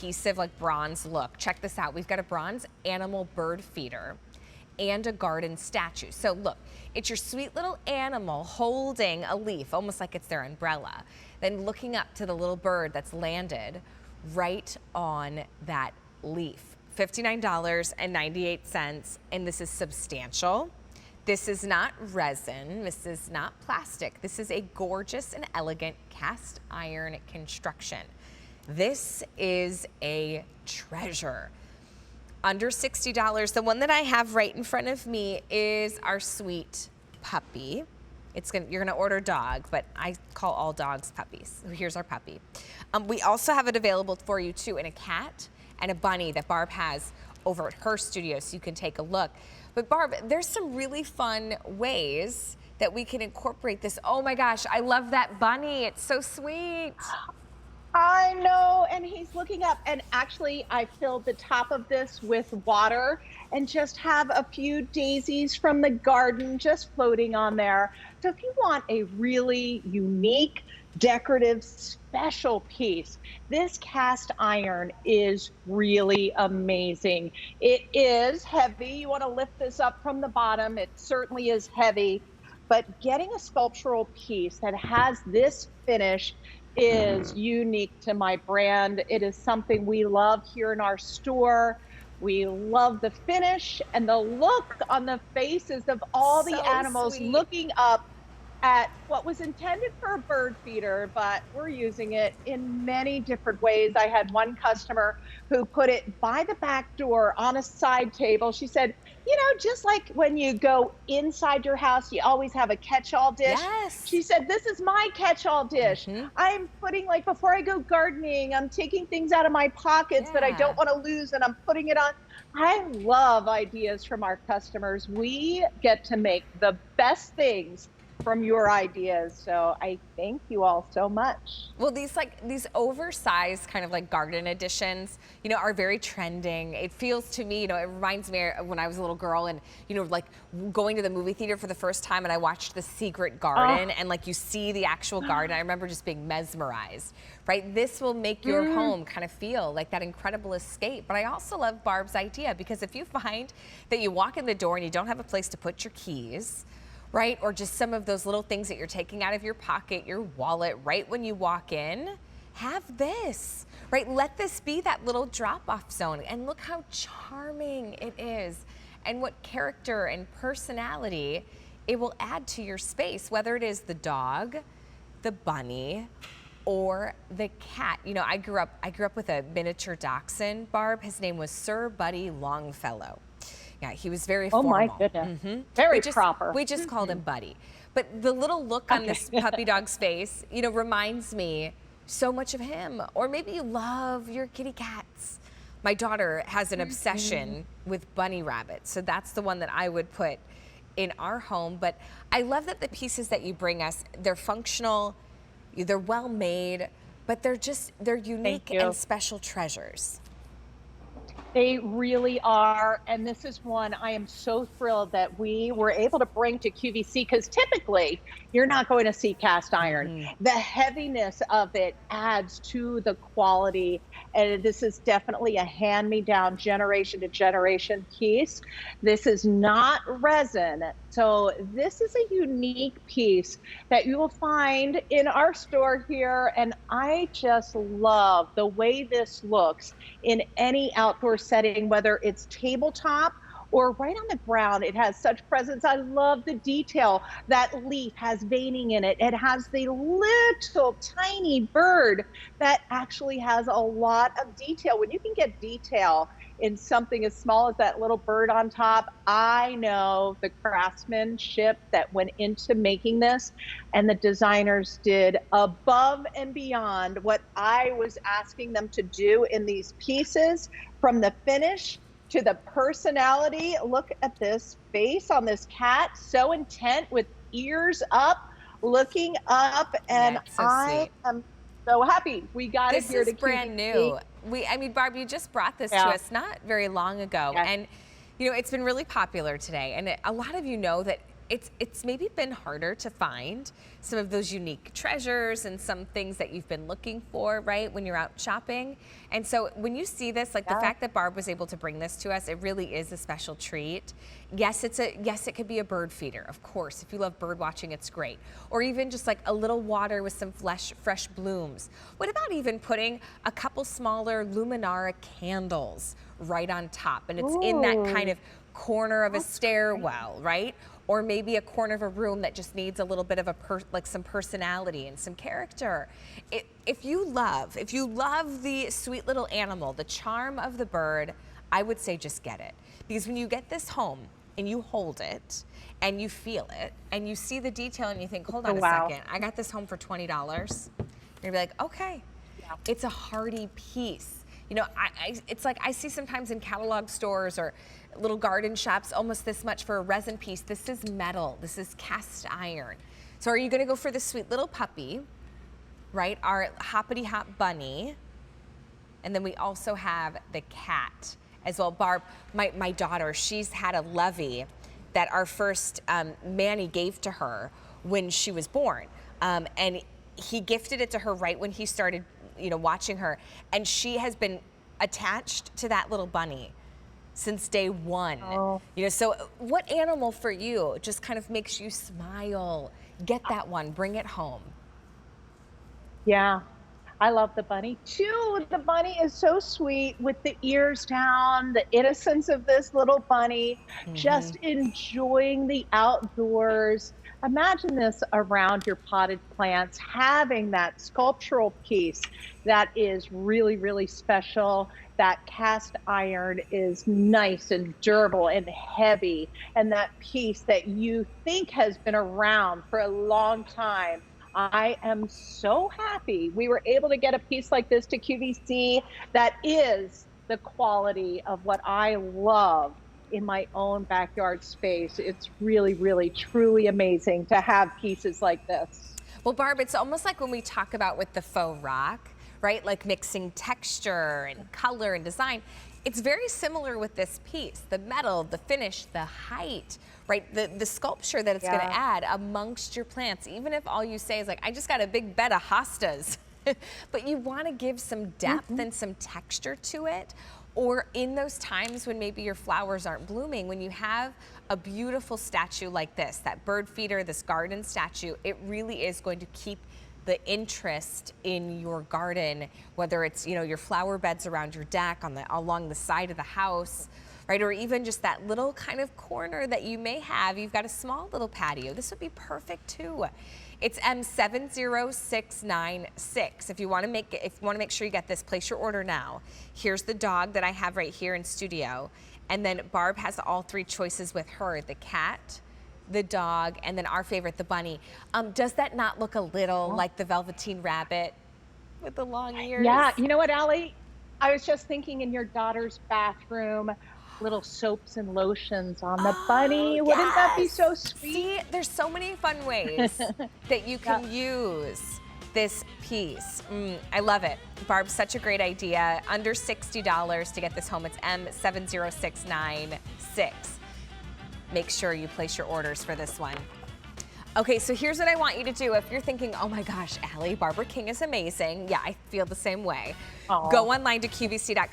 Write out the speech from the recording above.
cohesive like bronze look. Check this out. We've got a bronze animal bird feeder and a garden statue. So look, it's your sweet little animal holding a leaf, almost like it's their umbrella, then looking up to the little bird that's landed right on that leaf. $59.98, and this is substantial. This is not resin, this is not plastic. This is a gorgeous and elegant cast iron construction. This is a treasure. Under $60. The one that I have right in front of me is our sweet puppy. You're gonna order dog, but I call all dogs puppies. So here's our puppy. We also have it available for you too in a cat and a bunny that Barb has over at her studio, so you can take a look. But Barb, there's some really fun ways that we can incorporate this. Oh my gosh, I love that bunny. It's so sweet. I know, and he's looking up, and actually I filled the top of this with water and just have a few daisies from the garden just floating on there. So if you want a really unique, decorative, special piece, this cast iron is really amazing. It is heavy. You want to lift this up from the bottom. It certainly is heavy, but getting a sculptural piece that has this finish is unique to my brand. It is something we love here in our store. We love the finish and the look on the faces of all the animals looking up at what was intended for a bird feeder, but we're using it in many different ways. I had one customer who put it by the back door on a side table. She said, you know, just like when you go inside your house, you always have a catch-all dish. Yes. She said, this is my catch-all dish. I'm putting, like, before I go gardening, I'm taking things out of my pockets that I don't want to lose, and I'm putting it on. I love ideas from our customers. We get to make the best things from your ideas, so I thank you all so much. Well, these oversized kind of like garden editions, you know, are very trending. It feels to me, you know, it reminds me of when I was a little girl and, you know, like going to the movie theater for the first time and I watched The Secret Garden and like you see the actual garden. I remember just being mesmerized, right? This will make your home kind of feel like that incredible escape. But I also love Barb's idea, because if you find that you walk in the door and you don't have a place to put your keys, right? Or just some of those little things that you're taking out of your pocket, your wallet, right when you walk in, have this, right? Let this be that little drop-off zone. And look how charming it is and what character and personality it will add to your space, whether it is the dog, the bunny, or the cat. You know, I grew up with a miniature dachshund, Barb. His name was Sir Buddy Longfellow. Yeah, he was very formal. Oh my goodness, very proper. We just called him Buddy. But the little look on this puppy dog's face, you know, reminds me so much of him. Or maybe you love your kitty cats. My daughter has an obsession with bunny rabbits, so that's the one that I would put in our home. But I love that the pieces that you bring us, they're functional, they're well made, but they're unique and special treasures. They really are, and this is one I am so thrilled that we were able to bring to QVC, because typically you're not going to see cast iron. The heaviness of it adds to the quality, and this is definitely a hand-me-down, generation-to-generation piece. This is not resin, so this is a unique piece that you will find in our store here, and I just love the way this looks in any outdoor setting, whether it's tabletop or right on the ground. It has such presence. I love the detail. That leaf has veining in it. It has the little tiny bird that actually has a lot of detail. When you can get detail in something as small as that little bird on top, I know the craftsmanship that went into making this, and the designers did above and beyond what I was asking them to do in these pieces, from the finish to the personality. Look at this face on this cat, so intent, with ears up, looking up, and I am so happy we got it here to QVC. This is brand new. I mean, Barb, you just brought this to us not very long ago, and you know, it's been really popular today, and a lot of you know that it's maybe been harder to find some of those unique treasures and some things that you've been looking for, right, when you're out shopping. And so when you see this, like the fact that Barb was able to bring this to us, it really is a special treat. Yes, it could be a bird feeder, of course. If you love bird watching, it's great. Or even just like a little water with some fresh blooms. What about even putting a couple smaller Luminara candles right on top, and it's in that kind of corner of a stairwell, right? Or maybe a corner of a room that just needs a little bit of like some personality and some character. If you love the sweet little animal, the charm of the bird, I would say just get it. Because when you get this home and you hold it and you feel it and you see the detail and you think, hold on a second, I got this home for $20. You're gonna be like, okay, it's a hardy piece. You know, it's like I see sometimes in catalog stores or little garden shops almost this much for a resin piece. This is metal, this is cast iron. So are you gonna go for the sweet little puppy, right? Our hoppity hop bunny. And then we also have the cat as well. Barb, my daughter, she's had a lovey that our first Manny gave to her when she was born. And he gifted it to her right when he started, you know, watching her. And she has been attached to that little bunny since day one. You know, so what animal for you just kind of makes you smile? Get that one, bring it home. Yeah, I love the bunny too. The bunny is so sweet with the ears down, the innocence of this little bunny, just enjoying the outdoors. Imagine this around your potted plants, having that sculptural piece that is really, really special. That cast iron is nice and durable and heavy, and that piece that you think has been around for a long time. I am so happy we were able to get a piece like this to QVC that is the quality of what I love in my own backyard space. It's really, really, truly amazing to have pieces like this. Well, Barb, it's almost like when we talk about with the faux rock, right? Like mixing texture and color and design. It's very similar with this piece, the metal, the finish, the height, right? The sculpture that it's gonna add amongst your plants, even if all you say is like, I just got a big bed of hostas, but you wanna give some depth and some texture to it. Or in those times when maybe your flowers aren't blooming, when you have a beautiful statue like this, that bird feeder, this garden statue, it really is going to keep the interest in your garden, whether it's, you know, your flower beds around your deck, along the side of the house, right? Or even just that little kind of corner that you may have. You've got a small little patio. This would be perfect too. It's M70696. If you want to make sure you get this, place your order now. Here's the dog that I have right here in studio. And then Barb has all three choices with her, the cat, the dog, and then our favorite, the bunny. Does that not look a little like the Velveteen Rabbit with the long ears? Yeah, you know what, Allie? I was just thinking in your daughter's bathroom, little soaps and lotions on the bunny. Wouldn't that be so sweet? See, there's so many fun ways that you can use this piece. I love it. Barb, such a great idea. Under $60 to get this home. It's M70696. Make sure you place your orders for this one. Okay, so here's what I want you to do. If you're thinking, oh my gosh, Allie, Barbara King is amazing. Yeah, I feel the same way. Go online to QVC.com.